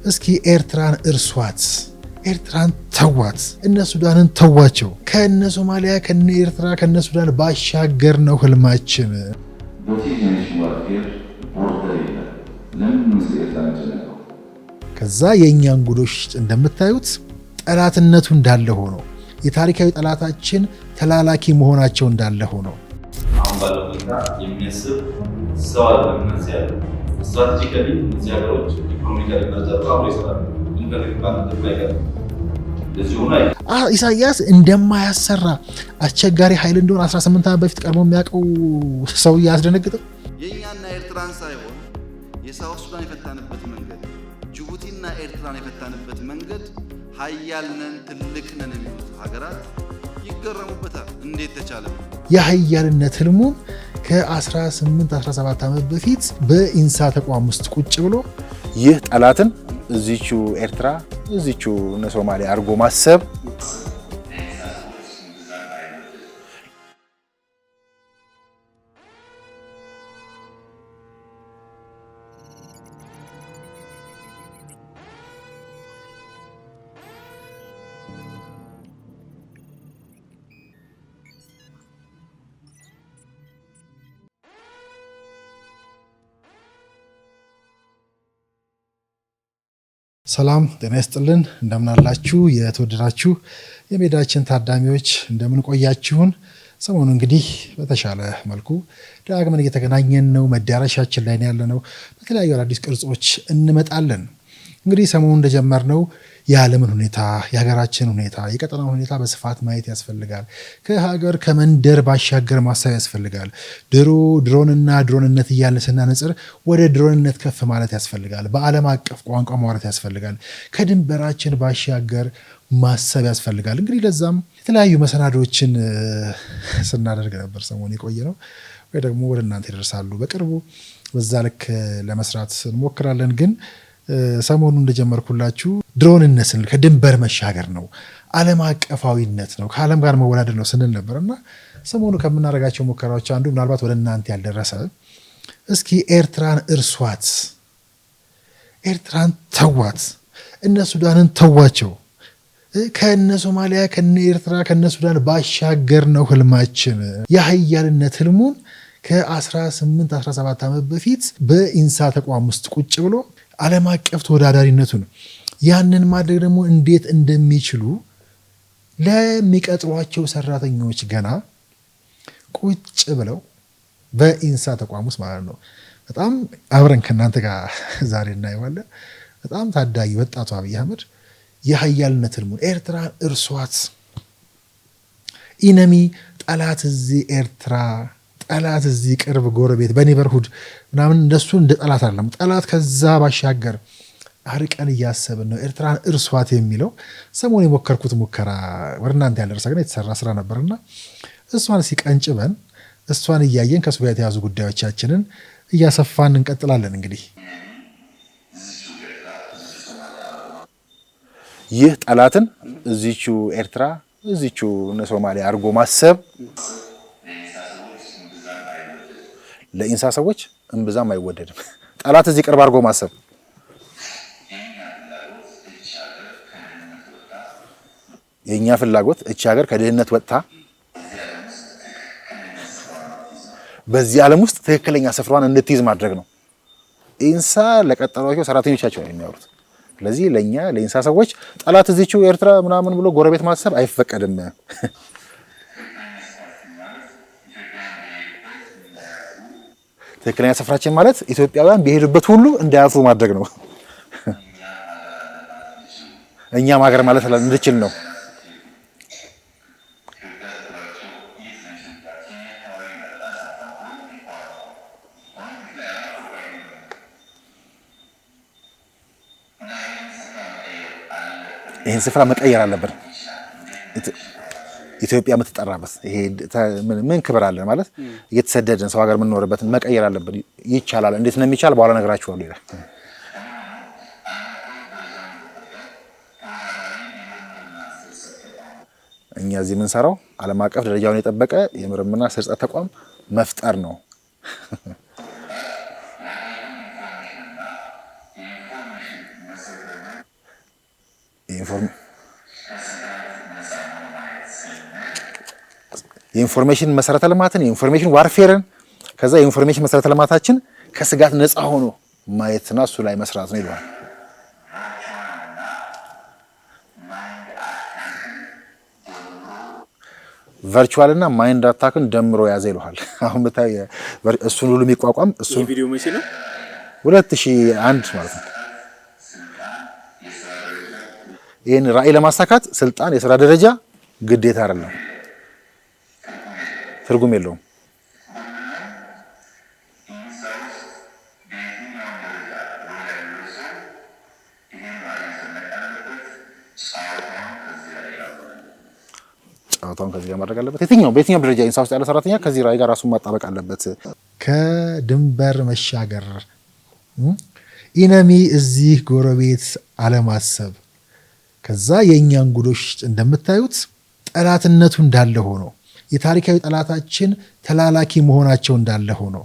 እስኪ ኤርትራን እርሷት ኤርትራን ተዋት እነ ሱዳንን ተዋቸው ከነ ሶማሊያ ከነ ኤርትራ ከነ ሱዳን ባሻገር ነው ህልማችን ከዛ የኛን ጉዶሽ እንደምታዩት ጠላትነቱ እንዳለ ሆኖ የታሪካዊ ጠላታችን ተላላኪ መሆናቸው እንዳለ ሆኖ አሁን ባለው ሁኔታ የሚያስብ ሰው አለመንስ ያለ ስትራቴጂካሊ እነዚህ ሀገሮች ኢኮኖሚካሊ መርጠው አብረው ይሰራሉ። ኢንተርኔት ባንክ ማይቀር ኢሳያስ እንደማያሰራ አስቸጋሪ ኃይል እንደሆነ 18 ዓመት በፊት ቀድሞ የሚያውቀው ሰው ያስደነግጠው የኛና ኤርትራን ሳይሆን የሳውት ሱዳን የፈታንበት መንገድ ጅቡቲና ኤርትራን የፈታንበት መንገድ ኃያል ነን ትልቅ ነን የሚሉት ሀገራት ይገረሙበታል። እንዴት ተቻለ? የኃያልነት ህልሙን ከ18 17 ዓመት በፊት በኢንሳ ተቋም ውስጥ ቁጭ ብሎ ይህ ጠላትን እዚቹ ኤርትራ እዚቹ ሶማሊያ አርጎ ማሰብ ሰላም ጤና ይስጥልን እንደምን አላችሁ የተወደዳችሁ የሜዳችን ታዳሚዎች እንደምን ቆያችሁን ሰሞኑን እንግዲህ በተሻለ መልኩ ዳግመን እየተገናኘን ነው መዳረሻችን ላይ ያለነው በተለያዩ አዲስ ቅርጾች እንመጣለን እንግዲህ ሰሞኑን እንደጀመርነው የዓለምን ሁኔታ የሀገራችን ሁኔታ የቀጠናው ሁኔታ በስፋት ማየት ያስፈልጋል ከሀገር ከመንደር ባሻገር ማሰብ ያስፈልጋል ድሮንና ድሮንነት እያለ ስናነጽር ወደ ድሮንነት ከፍ ማለት ያስፈልጋል በዓለም አቀፍ ቋንቋ ማውራት ያስፈልጋል ከድንበራችን ባሻገር ማሰብ ያስፈልጋል እንግዲህ ለዛም የተለያዩ መሰናዶችን ስናደርግ ነበር ሰሞኑን የቆየ ነው ወይ ደግሞ ወደ እናንተ ይደርሳሉ በቅርቡ በዛ ልክ ለመስራት እንሞክራለን ግን ሰሞኑን እንደጀመርኩላችሁ ድሮንነት ስንል ከድንበር መሻገር ነው ዓለም አቀፋዊነት ነው ከዓለም ጋር መወዳደር ነው ስንል ነበርና ሰሞኑ ከምናደርጋቸው ሙከራዎች አንዱ ምናልባት ወደ እናንተ ያልደረሰ እስኪ ኤርትራን እርሷት ኤርትራን ተዋት እነ ሱዳንን ተዋቸው ከነ ሶማሊያ ከነ ኤርትራ ከነ ሱዳን ባሻገር ነው ህልማችን የኃያልነት ህልሙን ከ18 17 ዓመት በፊት በኢንሳ ተቋም ውስጥ ቁጭ ብሎ ዓለም አቀፍ ተወዳዳሪነቱን ያንን ማድረግ ደግሞ እንዴት እንደሚችሉ ለሚቀጥሯቸው ሰራተኞች ገና ቁጭ ብለው በኢንሳ ተቋም ውስጥ ማለት ነው በጣም አብረን ከናንተ ጋር ዛሬ እናየዋለን በጣም ታዳጊ ወጣቱ አብይ አህመድ የኃያልነት ህልሙን ኤርትራን እርሷት ኢነሚ ጠላት እዚህ ኤርትራ ጠላት እዚህ ቅርብ ጎረቤት በኔበርሁድ ምናምን እንደሱ እንደ ጠላት አይደለም ጠላት ከዛ ባሻገር አርቀን እያሰብን ነው ኤርትራን እርሷት የሚለው ሰሞኑን የሞከርኩት ሙከራ ወደ እናንተ ያልደረሰ ግን የተሰራ ስራ ነበርና እሷን ሲቀንጭበን እሷን እያየን ከሱ ጋር የተያዙ ጉዳዮቻችንን እያሰፋን እንቀጥላለን እንግዲህ ይህ ጠላትን እዚቹ ኤርትራ እዚቹ ሶማሊያ አርጎ ማሰብ ለኢንሳ ሰዎች እንብዛም አይወደድም ጠላት እዚህ ቅርብ አርጎ ማሰብ የኛ ፍላጎት እቺ ሀገር ከድህነት ወጥታ በዚህ ዓለም ውስጥ ትክክለኛ ስፍራዋን እንድትይዝ ማድረግ ነው ኢንሳ ለቀጠሯቸው ሰራተኞቻቸው ነው የሚያወሩት ስለዚህ ለኛ ለኢንሳ ሰዎች ጠላት እዚቹ ኤርትራ ምናምን ብሎ ጎረቤት ማሰብ አይፈቀድም ትክክለኛ ስፍራችን ማለት ኢትዮጵያውያን በሄዱበት ሁሉ እንዳያፍሩ ማድረግ ነው እኛም ሀገር ማለት እንድችል ነው ይህን ስፍራ መቀየር አለብን ኢትዮጵያ የምትጠራበት ይሄ ምን ክብር አለ ማለት እየተሰደደን ሰው ሀገር የምንኖርበትን መቀየር አለብን ይቻላል እንዴት ነው የሚቻል በኋላ ነግራችኋለሁ ይላል እኛ እዚህ የምንሰራው ዓለም አቀፍ ደረጃውን የጠበቀ የምርምርና ስርጸት ተቋም መፍጠር ነው የኢንፎርሜሽን መሰረተ ልማትን የኢንፎርሜሽን ዋርፌርን ከዛ የኢንፎርሜሽን መሰረተ ልማታችን ከስጋት ነፃ ሆኖ ማየትና እሱ ላይ መስራት ነው ይላል። ቨርቹዋል እና ማይንድ አታክን ደምሮ ያዘ ይላል። አሁን በታይ እሱን ሁሉ የሚቋቋም እሱ ቪዲዮ መቼ ነው? 2001 ማለት ነው። ይህን ራዕይ ለማሳካት ስልጣን፣ የስራ ደረጃ ግዴታ አይደለም፣ ትርጉም የለውም። ጫውታውን ከዚህ ጋር ማድረግ አለበት። በየትኛው ደረጃ ኢንሳ ውስጥ ያለ ሰራተኛ ከዚህ ራዕይ ጋር ራሱን ማጣበቅ አለበት። ከድንበር መሻገር ኢነሚ እዚህ ጎረቤት አለማሰብ ከዛ የእኛን ጉዶች እንደምታዩት ጠላትነቱ እንዳለ ሆኖ የታሪካዊ ጠላታችን ተላላኪ መሆናቸው እንዳለ ሆኖ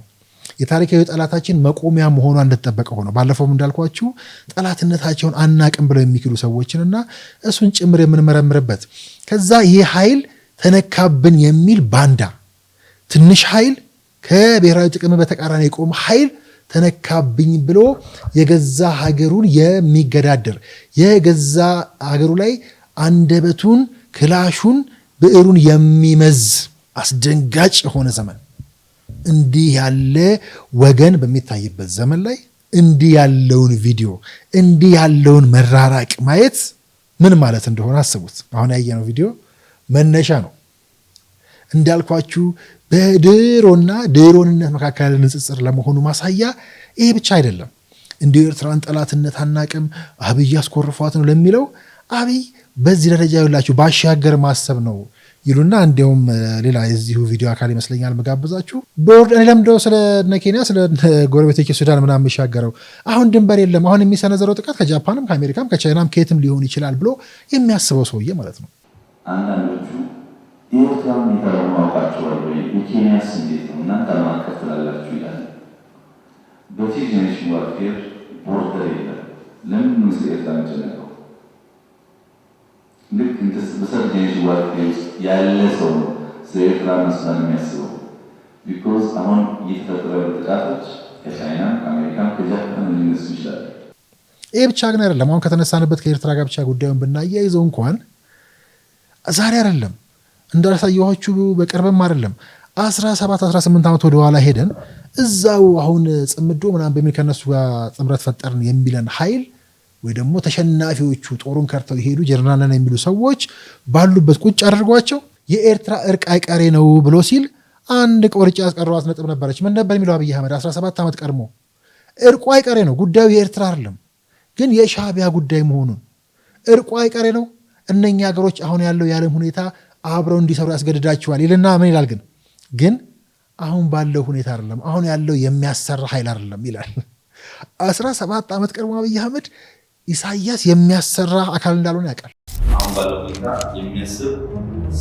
የታሪካዊ ጠላታችን መቆሚያ መሆኗ እንደተጠበቀ ሆኖ ባለፈውም እንዳልኳችሁ ጠላትነታቸውን አናቅም ብለው የሚክዱ ሰዎችንና እሱን ጭምር የምንመረምርበት ከዛ ይህ ኃይል ተነካብን የሚል ባንዳ ትንሽ ኃይል ከብሔራዊ ጥቅም በተቃራኒ የቆመ ኃይል ተነካብኝ ብሎ የገዛ ሀገሩን የሚገዳደር የገዛ ሀገሩ ላይ አንደበቱን ክላሹን ብዕሩን የሚመዝ አስደንጋጭ የሆነ ዘመን እንዲህ ያለ ወገን በሚታይበት ዘመን ላይ እንዲህ ያለውን ቪዲዮ እንዲህ ያለውን መራራቅ ማየት ምን ማለት እንደሆነ አስቡት። አሁን ያየነው ቪዲዮ መነሻ ነው እንዳልኳችሁ በድሮና ድሮንነት መካከል ንጽጽር ለመሆኑ ማሳያ ይሄ ብቻ አይደለም። እንዲሁ ኤርትራን ጠላትነት አናቅም አብይ አስኮርፏት ነው ለሚለው አብይ በዚህ ደረጃ ይላችሁ ባሻገር ማሰብ ነው ይሉና እንዲያውም ሌላ የዚሁ ቪዲዮ አካል ይመስለኛል መጋበዛችሁ ቦርድ ለምደው ስለ ኬንያ ስለ ጎረቤቶች ሱዳን ምናምን የሚሻገረው አሁን ድንበር የለም አሁን የሚሰነዘረው ጥቃት ከጃፓንም ከአሜሪካም ከቻይናም ከየትም ሊሆን ይችላል ብሎ የሚያስበው ሰውዬ ማለት ነው። አንዳንዶቹ ኤርትራን የሚተረው ማውቃቸዋል ወይ የኬንያስ እንዴት ነው እናንተ ማዕቀፍ ትላላችሁ ይላል። በፊት ጀኔሬሽን ዋርፌር ቦርደር የለም። ለምን ምስ ኤርትራ የሚጨነቀው ልክ በሰርድ ጀኔሬሽን ዋርፌር ውስጥ ያለ ሰው ነው ስለ ኤርትራ መስማት የሚያስበው። ቢኮዝ አሁን እየተፈጠረ ጥቃቶች ከቻይናም ከአሜሪካም ከጃፓን ሊነሱ ይችላል። ይህ ብቻ ግን አይደለም። አሁን ከተነሳንበት ከኤርትራ ጋር ብቻ ጉዳዩን ብናያይዘው እንኳን ዛሬ አይደለም እንዳሳየኋችሁ በቅርብም አይደለም 17-18 ዓመት ወደኋላ ሄደን እዛው አሁን ጽምዶ ምናምን በሚል ከነሱ ጋር ጥምረት ፈጠርን የሚለን ኃይል ወይ ደግሞ ተሸናፊዎቹ ጦሩን ከርተው ይሄዱ ጀነራልና የሚሉ ሰዎች ባሉበት ቁጭ አድርጓቸው የኤርትራ እርቅ አይቀሬ ነው ብሎ ሲል አንድ ቆርጫ ያስቀረዋት ነጥብ ነበረች። ምን ነበር የሚለው አብይ አህመድ 17 ዓመት ቀድሞ እርቁ አይቀሬ ነው፣ ጉዳዩ የኤርትራ አይደለም ግን የሻዕቢያ ጉዳይ መሆኑን እርቁ አይቀሬ ነው፣ እነኛ ሀገሮች አሁን ያለው የዓለም ሁኔታ አብረው እንዲሰሩ ያስገድዳቸዋል ይልና ምን ይላል? ግን አሁን ባለው ሁኔታ አይደለም፣ አሁን ያለው የሚያሰራ ኃይል አይደለም ይላል። 17 ዓመት ቀድሞ አብይ አህመድ ኢሳያስ የሚያሰራ አካል እንዳልሆነ ያውቃል። አሁን ባለው ሁኔታ የሚያስብ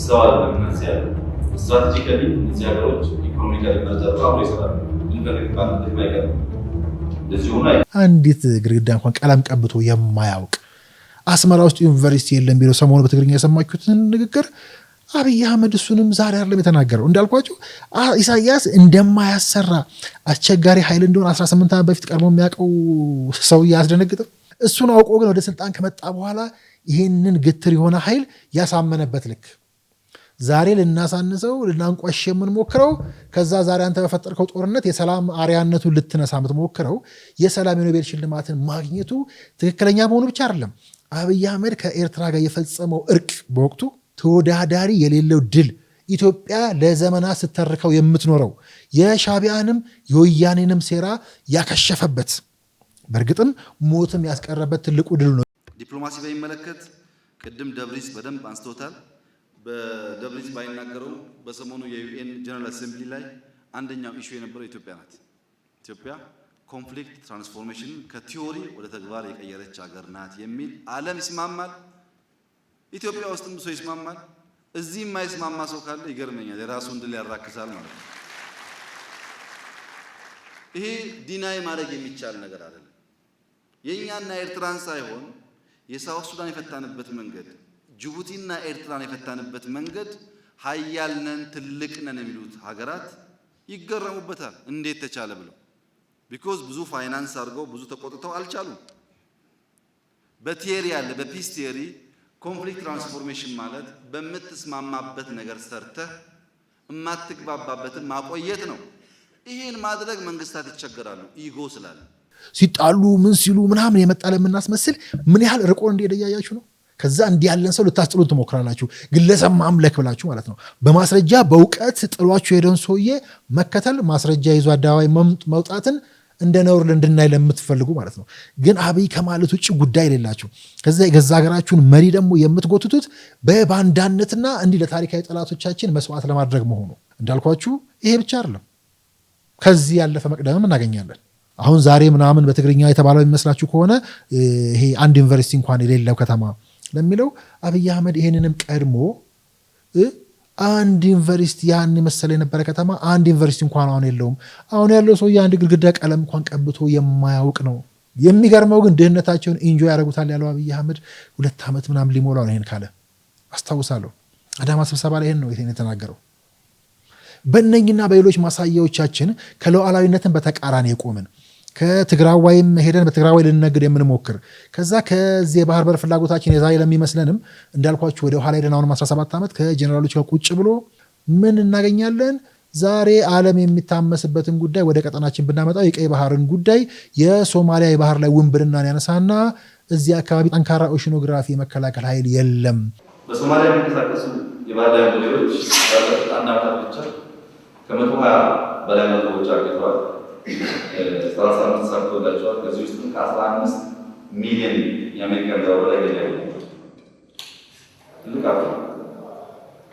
ሰው አይደለም። እነዚህ ያለው ስትራቴጂካሊ እነዚህ ሀገሮች ኢኮኖሚካሊ መርጠው አብረው ይሰራሉ። ኢንተርኔት ባንክ ማይቀር ለዚህ ሆነ አንዲት ግድግዳ እንኳን ቀለም ቀብቶ የማያውቅ አስመራ ውስጥ ዩኒቨርሲቲ የለም ቢለው ሰሞኑ በትግርኛ የሰማችሁትን ንግግር አብይ አህመድ እሱንም ዛሬ አይደለም የተናገረው። እንዳልኳችሁ ኢሳያስ እንደማያሰራ አስቸጋሪ ኃይል እንደሆነ 18 ዓመት በፊት ቀድሞ የሚያውቀው ሰው ያስደነግጥም። እሱን አውቆ ግን ወደ ስልጣን ከመጣ በኋላ ይህንን ግትር የሆነ ኃይል ያሳመነበት ልክ ዛሬ ልናሳንሰው ልናንቋሽ የምንሞክረው ከዛ ዛሬ አንተ በፈጠርከው ጦርነት የሰላም አርያነቱን ልትነሳ የምትሞክረው የሰላም የኖቤል ሽልማትን ማግኘቱ ትክክለኛ መሆኑ ብቻ አይደለም። አብይ አህመድ ከኤርትራ ጋር የፈጸመው እርቅ በወቅቱ ተወዳዳሪ የሌለው ድል ኢትዮጵያ ለዘመናት ስተርከው የምትኖረው የሻዕቢያንም የወያኔንም ሴራ ያከሸፈበት በእርግጥም ሞትም ያስቀረበት ትልቁ ድል ነው። ዲፕሎማሲ በሚመለከት ቅድም ደብሪስ በደንብ አንስቶታል። በደብሪስ ባይናገረው በሰሞኑ የዩኤን ጀነራል አሴምብሊ ላይ አንደኛው ኢሹ የነበረው ኢትዮጵያ ናት። ኢትዮጵያ ኮንፍሊክት ትራንስፎርሜሽን ከቲዮሪ ወደ ተግባር የቀየረች ሀገር ናት የሚል ዓለም ይስማማል። ኢትዮጵያ ውስጥም ሰው ይስማማል። እዚህ የማይስማማ ሰው ካለ ይገርመኛል። የራሱን ድል ያራክሳል ማለት ነው። ይሄ ዲናይ ማድረግ የሚቻል ነገር አይደለም። የኛና ኤርትራን ሳይሆን የሳውት ሱዳን የፈታንበት መንገድ፣ ጅቡቲና ኤርትራን የፈታንበት መንገድ ሀያል ነን ትልቅ ነን የሚሉት ሀገራት ይገረሙበታል። እንዴት ተቻለ ብለው ቢኮዝ ብዙ ፋይናንስ አድርገው ብዙ ተቆጥተው አልቻሉም። በቲዮሪ ያለ በፒስ ቲዮሪ ኮንፍሊክት ትራንስፎርሜሽን ማለት በምትስማማበት ነገር ሰርተህ እማትግባባበትን ማቆየት ነው። ይሄን ማድረግ መንግስታት ይቸገራሉ፣ ኢጎ ስላለ። ሲጣሉ ምን ሲሉ ምናምን የመጣለ የምናስመስል ምን ያህል ርቆ እንደሄደ እያያችሁ ነው። ከዛ እንዲህ ያለን ሰው ልታስጥሉት ትሞክራላችሁ፣ ግለሰብ ማምለክ ብላችሁ ማለት ነው። በማስረጃ በእውቀት ጥሏችሁ የሄደውን ሰውዬ መከተል፣ ማስረጃ ይዞ አደባባይ መውጣትን እንደ ነውር እንድናይ ለምትፈልጉ ማለት ነው። ግን አብይ ከማለት ውጭ ጉዳይ የሌላችሁ ከዛ የገዛ ሀገራችሁን መሪ ደግሞ የምትጎትቱት በባንዳነትና እንዲህ ለታሪካዊ ጠላቶቻችን መስዋዕት ለማድረግ መሆኑ እንዳልኳችሁ ይሄ ብቻ አይደለም። ከዚህ ያለፈ መቅደምም እናገኛለን። አሁን ዛሬ ምናምን በትግርኛ የተባለው የሚመስላችሁ ከሆነ ይሄ አንድ ዩኒቨርሲቲ እንኳን የሌለው ከተማ ለሚለው አብይ አህመድ ይሄንንም ቀድሞ አንድ ዩኒቨርሲቲ ያን መሰለ የነበረ ከተማ አንድ ዩኒቨርሲቲ እንኳን አሁን የለውም። አሁን ያለው ሰው አንድ ግድግዳ ቀለም እንኳን ቀብቶ የማያውቅ ነው። የሚገርመው ግን ድህነታቸውን ኢንጆይ ያደርጉታል ያለው አብይ አህመድ 2 ዓመት ምናምን ሊሞላው ነው ይሄን ካለ አስታውሳለሁ። አዳማ ስብሰባ ላይ ይሄን ነው የተናገረው። በእነኝና በሌሎች ማሳያዎቻችን ከሉዓላዊነትን በተቃራኒ የቆምን ከትግራዋይም ሄደን በትግራዋይ ልንነግድ የምንሞክር ከዛ ከዚህ የባህር በር ፍላጎታችን የዛሬ ለሚመስለንም እንዳልኳችሁ ወደ ኋላ ሄደን አሁንም 17 ዓመት ከጀነራሎች ጋር ቁጭ ብሎ ምን እናገኛለን? ዛሬ ዓለም የሚታመስበትን ጉዳይ ወደ ቀጠናችን ብናመጣው የቀይ ባህርን ጉዳይ የሶማሊያ የባህር ላይ ውንብድናን ያነሳና እዚህ አካባቢ ጠንካራ ኦሽኖግራፊ የመከላከል ኃይል የለም። በሶማሊያ የሚንቀሳቀሱ የባህር ላይ ሞዴሎች ባለፉት 1 ዓመታት ብቻ ከ120 በላይ መርከቦች አግኝተዋል። 35 ሰርቶላቸዋል። ከዚህ ውስጥ ከ15 ሚሊዮን የአሜሪካን ዶላር በላይ ገቢ ያገኛል። ትልቅ ሀብት።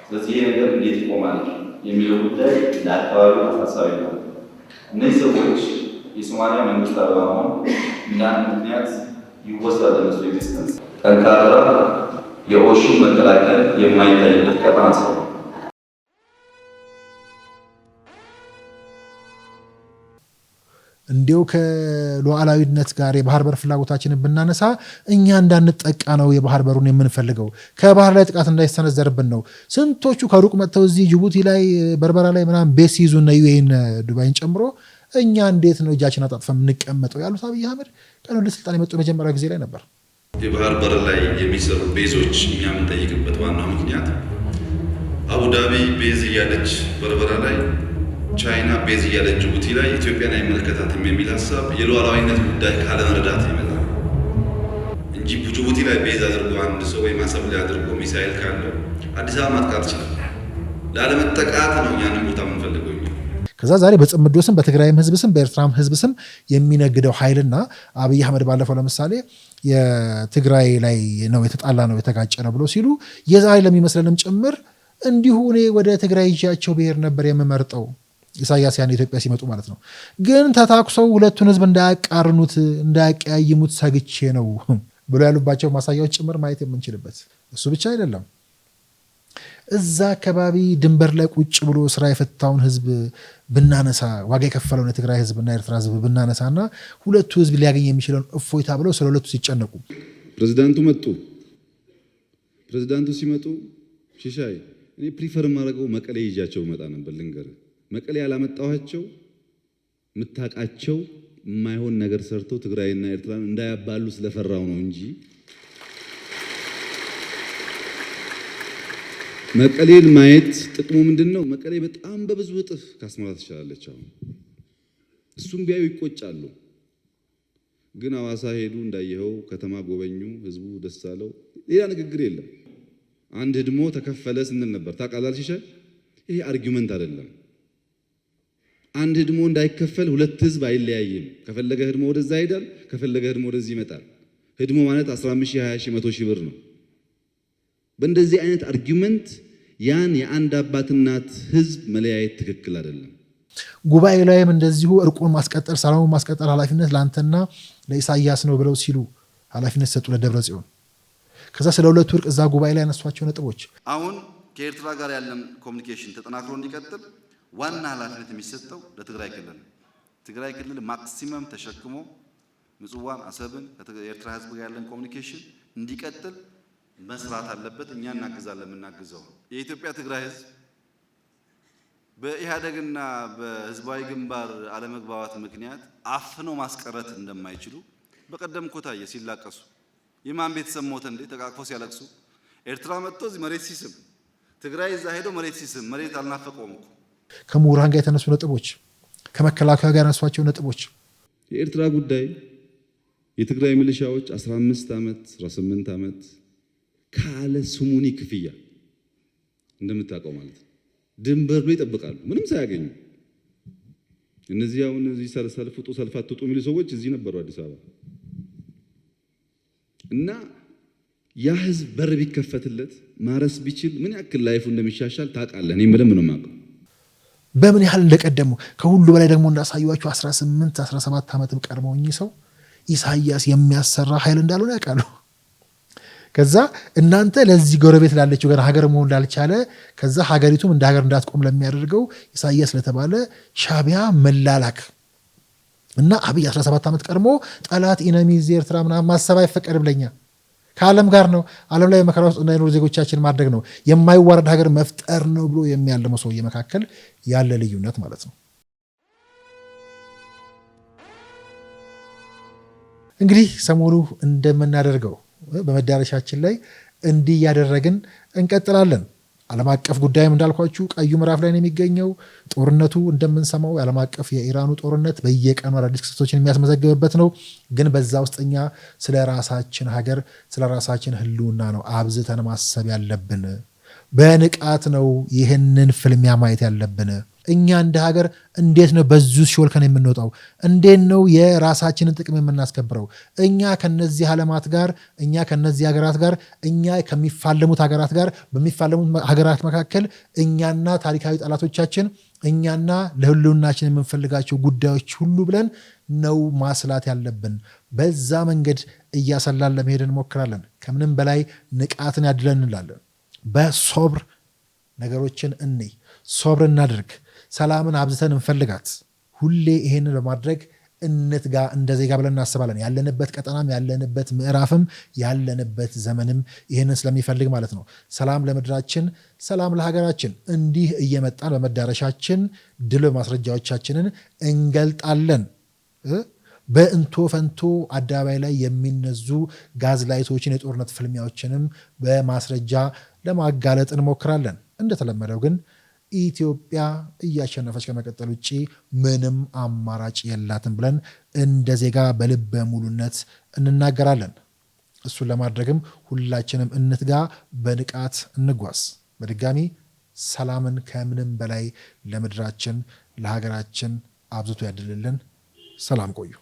ስለዚህ ይሄ ነገር እንዴት ይቆማል የሚለው ጉዳይ ለአካባቢው አሳሳቢ ነው። እነዚህ ሰዎች የሶማሊያ መንግስት አልባ መሆን እንደ አንድ ምክንያት ይወሰዳል። ለነሱ ኤግዚስተንስ ጠንካራ የኦሽን መከላከል የማይታይበት ቀጠና ሰው እንዲው ከሉዓላዊነት ጋር የባህር በር ፍላጎታችንን ብናነሳ እኛ እንዳንጠቃ ነው የባህር በሩን የምንፈልገው። ከባህር ላይ ጥቃት እንዳይሰነዘርብን ነው። ስንቶቹ ከሩቅ መጥተው እዚህ ጅቡቲ ላይ በርበራ ላይ ምናምን ቤት ሲይዙና ዩኤን ዱባይን ጨምሮ እኛ እንዴት ነው እጃችን አጣጥፈን የምንቀመጠው ያሉት አብይ አህመድ ቀን ወደ ስልጣን የመጡ መጀመሪያ ጊዜ ላይ ነበር። የባህር በር ላይ የሚሰሩ ቤዞች እኛ የምንጠይቅበት ዋናው ምክንያት አቡዳቢ ቤዝ እያለች በርበራ ላይ፣ ቻይና ቤዝ እያለች ጅቡቲ ላይ ኢትዮጵያን አይመለከታትም የሚል ሀሳብ የሉዓላዊነት ጉዳይ ካለመረዳት ይመጣል እንጂ ጅቡቲ ላይ ቤዝ አድርጎ አንድ ሰው ወይም አሰብ ላይ አድርጎ ሚሳኤል ካለው አዲስ አበባ ማጥቃት ይችላል። ላለመጠቃት ነው ያንን ቦታ የምንፈልገው። ከዛ ዛሬ በጽምዶ ስም በትግራይም ህዝብ ስም በኤርትራም ህዝብ ስም የሚነግደው ኃይልና አብይ አህመድ ባለፈው ለምሳሌ የትግራይ ላይ ነው የተጣላ ነው የተጋጨ ነው ብሎ ሲሉ የዛሬ ለሚመስለንም ጭምር እንዲሁ እኔ ወደ ትግራይ ይዣቸው ብሄር ነበር የምመርጠው ኢሳያስ ያን ኢትዮጵያ ሲመጡ ማለት ነው። ግን ተታኩሰው ሁለቱን ህዝብ እንዳያቃርኑት እንዳያቀያይሙት ሰግቼ ነው ብሎ ያሉባቸው ማሳያዎች ጭምር ማየት የምንችልበት። እሱ ብቻ አይደለም። እዛ አካባቢ ድንበር ላይ ቁጭ ብሎ ስራ የፈታውን ህዝብ ብናነሳ ዋጋ የከፈለውን የትግራይ ህዝብና የኤርትራ ህዝብ ብናነሳና ሁለቱ ህዝብ ሊያገኝ የሚችለውን እፎይታ ብለው ስለ ሁለቱ ሲጨነቁ ፕሬዝዳንቱ መጡ። ፕሬዝዳንቱ ሲመጡ ሽሻይ እኔ ፕሪፈር ማድረገው መቀሌ ይዣቸው መጣ ነበር። ልንገርህ መቀሌ ያላመጣኋቸው ምታቃቸው የማይሆን ነገር ሰርተው ትግራይና ኤርትራን እንዳያባሉ ስለፈራው ነው እንጂ መቀሌን ማየት ጥቅሙ ምንድነው? መቀሌ በጣም በብዙ እጥፍ ካስመራ ትችላለች። አሁን እሱም ቢያዩ ይቆጫሉ። ግን አዋሳ ሄዱ፣ እንዳየኸው ከተማ ጎበኙ፣ ህዝቡ ደስ አለው። ሌላ ንግግር የለም። አንድ ህድሞ ተከፈለ ስንል ነበር። ታውቃለህ ሽሻ፣ ይሄ አርጊውመንት አይደለም። አንድ ህድሞ እንዳይከፈል ሁለት ህዝብ አይለያይም። ከፈለገ ህድሞ ወደዛ ይሄዳል፣ ከፈለገ ህድሞ ወደዚህ ይመጣል። ህድሞ ማለት 15 20 100 ሺህ ብር ነው። በእንደዚህ አይነት አርጊውመንት ያን የአንድ አባት እናት ህዝብ መለያየት ትክክል አይደለም። ጉባኤ ላይም እንደዚሁ እርቁን ማስቀጠል ሰላሙን ማስቀጠል ኃላፊነት ለአንተና ለኢሳያስ ነው ብለው ሲሉ ኃላፊነት ሰጡ ለደብረ ጽዮን። ከዛ ስለ ሁለቱ እርቅ እዛ ጉባኤ ላይ ያነሷቸው ነጥቦች አሁን ከኤርትራ ጋር ያለን ኮሚኒኬሽን ተጠናክሮ እንዲቀጥል ዋና ኃላፊነት የሚሰጠው ለትግራይ ክልል። ትግራይ ክልል ማክሲመም ተሸክሞ ምጽዋን፣ አሰብን ከኤርትራ ህዝብ ጋር ያለን ኮሚኒኬሽን እንዲቀጥል መስራት አለበት። እኛ እናግዛለን። የምናግዘው የኢትዮጵያ ትግራይ ህዝብ በኢህአደግና በህዝባዊ ግንባር አለመግባባት ምክንያት አፍኖ ማስቀረት እንደማይችሉ በቀደም እኮ ታየ። ሲላቀሱ የማን ቤተሰብ ሞተ እንዴ? ተቃቅፎ ሲያለቅሱ ኤርትራ መጥቶ እዚህ መሬት ሲስም፣ ትግራይ እዛ ሄዶ መሬት ሲስም፣ መሬት አልናፈቀውም እኮ። ከምሁራን ጋር የተነሱ ነጥቦች፣ ከመከላከያ ጋር ያነሷቸው ነጥቦች የኤርትራ ጉዳይ የትግራይ ሚሊሻዎች 15 ዓመት 18 ዓመት ካለ ስሙኒ ክፍያ እንደምታውቀው ማለት ነው ድንበር ላይ ይጠብቃሉ ምንም ሳያገኙ። እነዚህ አሁን እዚህ ሰልፍ ውጡ ሰልፍ አትውጡ የሚሉ ሰዎች እዚህ ነበሩ አዲስ አበባ። እና ያ ህዝብ በር ቢከፈትለት ማረስ ቢችል ምን ያክል ላይፉ እንደሚሻሻል ታውቃለህ። እኔም በደንብ ነው የማውቀው በምን ያህል እንደቀደሙ። ከሁሉ በላይ ደግሞ እንዳሳዩዋቸው 18 17 ዓመትም ቀድመው እኚህ ሰው ኢሳያስ የሚያሰራ ኃይል እንዳልሆነ ያውቃሉ። ከዛ እናንተ ለዚህ ጎረቤት ላለችው ገና ሀገር መሆን ላልቻለ ከዛ ሀገሪቱም እንደ ሀገር እንዳትቆም ለሚያደርገው ኢሳያስ ለተባለ ሻቢያ መላላክ እና አብይ 17 ዓመት ቀድሞ ጠላት ኢነሚዝ ኤርትራ ምናምን ማሰብ አይፈቀድም ለኛ። ከዓለም ጋር ነው ዓለም ላይ መከራ ውስጥ እንዳይኖሩ ዜጎቻችን ማድረግ ነው የማይዋረድ ሀገር መፍጠር ነው ብሎ የሚያልመው ሰውዬ መካከል ያለ ልዩነት ማለት ነው። እንግዲህ ሰሞኑ እንደምናደርገው በመዳረሻችን ላይ እንዲህ ያደረግን እንቀጥላለን። ዓለም አቀፍ ጉዳይም እንዳልኳችሁ ቀዩ ምዕራፍ ላይ ነው የሚገኘው። ጦርነቱ እንደምንሰማው የዓለም አቀፍ የኢራኑ ጦርነት በየቀኑ አዳዲስ ክስተቶችን የሚያስመዘግብበት ነው። ግን በዛ ውስጥ እኛ ስለ ራሳችን ሀገር ስለ ራሳችን ሕልውና ነው አብዝተን ማሰብ ያለብን። በንቃት ነው ይህንን ፍልሚያ ማየት ያለብን። እኛ እንደ ሀገር እንዴት ነው በዙ ሲወልከን የምንወጣው? እንዴት ነው የራሳችንን ጥቅም የምናስከብረው? እኛ ከነዚህ ዓለማት ጋር እኛ ከነዚህ ሀገራት ጋር እኛ ከሚፋለሙት ሀገራት ጋር በሚፋለሙት ሀገራት መካከል እኛና ታሪካዊ ጠላቶቻችን እኛና ለህልውናችን የምንፈልጋቸው ጉዳዮች ሁሉ ብለን ነው ማስላት ያለብን። በዛ መንገድ እያሰላን ለመሄድ እንሞክራለን። ከምንም በላይ ንቃትን ያድለን እንላለን። በሶብር ነገሮችን እንይ፣ ሶብር እናድርግ፣ ሰላምን አብዝተን እንፈልጋት። ሁሌ ይሄንን በማድረግ እንትጋ እንደ ዜጋ ብለን እናስባለን። ያለንበት ቀጠናም ያለንበት ምዕራፍም ያለንበት ዘመንም ይህንን ስለሚፈልግ ማለት ነው። ሰላም ለምድራችን፣ ሰላም ለሀገራችን። እንዲህ እየመጣን በመዳረሻችን ድል ማስረጃዎቻችንን እንገልጣለን። በእንቶ ፈንቶ አደባባይ ላይ የሚነዙ ጋዝ ላይቶችን የጦርነት ፍልሚያዎችንም በማስረጃ ለማጋለጥ እንሞክራለን። እንደተለመደው ግን ኢትዮጵያ እያሸነፈች ከመቀጠል ውጭ ምንም አማራጭ የላትም ብለን እንደ ዜጋ በልበ ሙሉነት እንናገራለን። እሱን ለማድረግም ሁላችንም እንትጋ፣ በንቃት እንጓዝ። በድጋሚ ሰላምን ከምንም በላይ ለምድራችን ለሀገራችን አብዝቶ ያድልልን። ሰላም ቆዩ።